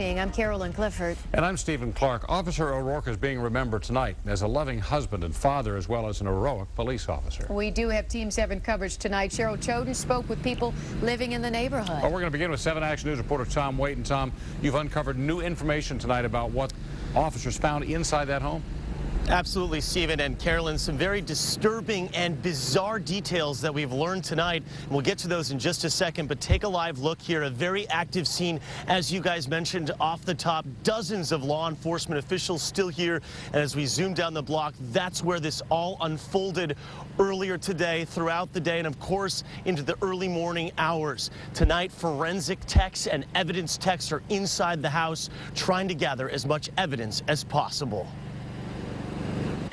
evening. I'm Carolyn Clifford. And I'm Stephen Clark. Officer O'Rourke is being remembered tonight as a loving husband and father, as well as an heroic police officer. We do have Team 7 coverage tonight. Cheryl Choden spoke with people living in the neighborhood. Well, we're going to begin with 7 Action News reporter Tom Waite. And Tom, you've uncovered new information tonight about what officers found inside that home. Absolutely, Stephen and Carolyn. Some very disturbing and bizarre details that we've learned tonight. And we'll get to those in just a second, but take a live look here. A very active scene, as you guys mentioned off the top. Dozens of law enforcement officials still here. And as we zoom down the block, that's where this all unfolded earlier today, throughout the day, and of course into the early morning hours. Tonight, forensic techs and evidence techs are inside the house trying to gather as much evidence as possible.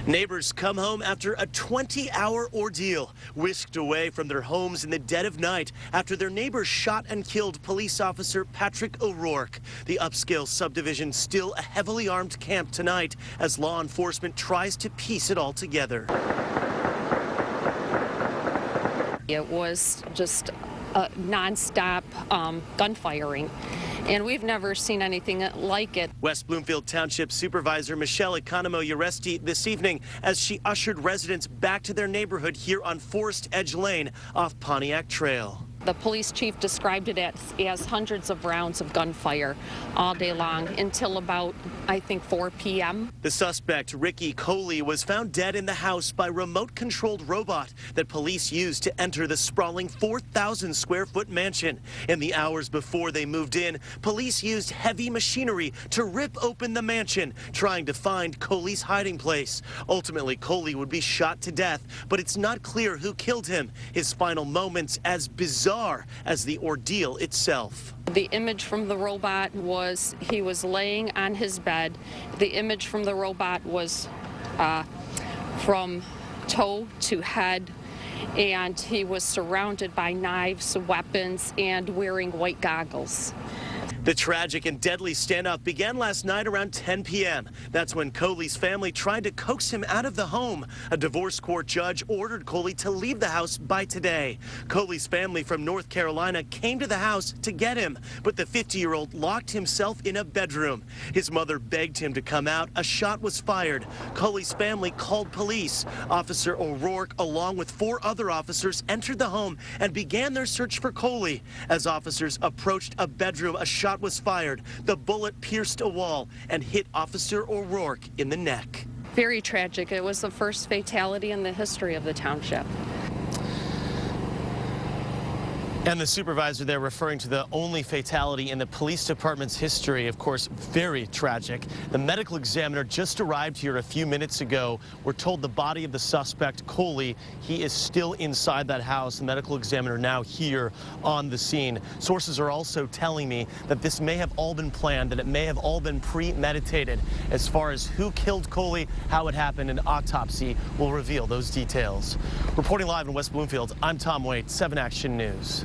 Neighbors come home after a 20-hour ordeal, whisked away from their homes in the dead of night after their neighbors shot and killed police officer Patrick O'Rourke. The upscale subdivision still a heavily armed camp tonight as law enforcement tries to piece it all together. It was just non-stop gunfiring, and we've never seen anything like it. West Bloomfield Township Supervisor Michelle Economo-Uresti this evening as she ushered residents back to their neighborhood here on Forest Edge Lane off Pontiac Trail. The police chief described it as hundreds of rounds of gunfire all day long until about, I think, 4 p.m. The suspect, Ricky Coley, was found dead in the house by remote-controlled robot that police used to enter the sprawling 4,000-square-foot mansion. In the hours before they moved in, police used heavy machinery to rip open the mansion, trying to find Coley's hiding place. Ultimately, Coley would be shot to death, but it's not clear who killed him. His final moments as bizarre as the ordeal itself. The image from the robot was he was laying on his bed. The image from the robot was from toe to head, and he was surrounded by knives, weapons, and wearing white goggles. The tragic and deadly standoff began last night around 10 p.m. That's when Coley's family tried to coax him out of the home. A divorce court judge ordered Coley to leave the house by today. Coley's family from North Carolina came to the house to get him, but the 50-year-old locked himself in a bedroom. His mother begged him to come out. A shot was fired. Coley's family called police. Officer O'Rourke, along with 4 other officers, entered the home and began their search for Coley. As officers approached a bedroom, a shot was fired. The bullet pierced a wall and hit Officer O'Rourke in the neck. Very tragic. It was the first fatality in the history of the township. And the supervisor there referring to the only fatality in the police department's history. Of course, very tragic. The medical examiner just arrived here a few minutes ago. We're told the body of the suspect, Coley, he is still inside that house. The medical examiner now here on the scene. Sources are also telling me that this may have all been planned, that it may have all been premeditated. As far as who killed Coley, how it happened, an autopsy will reveal those details. Reporting live in West Bloomfield, I'm Tom Waite, 7 Action News.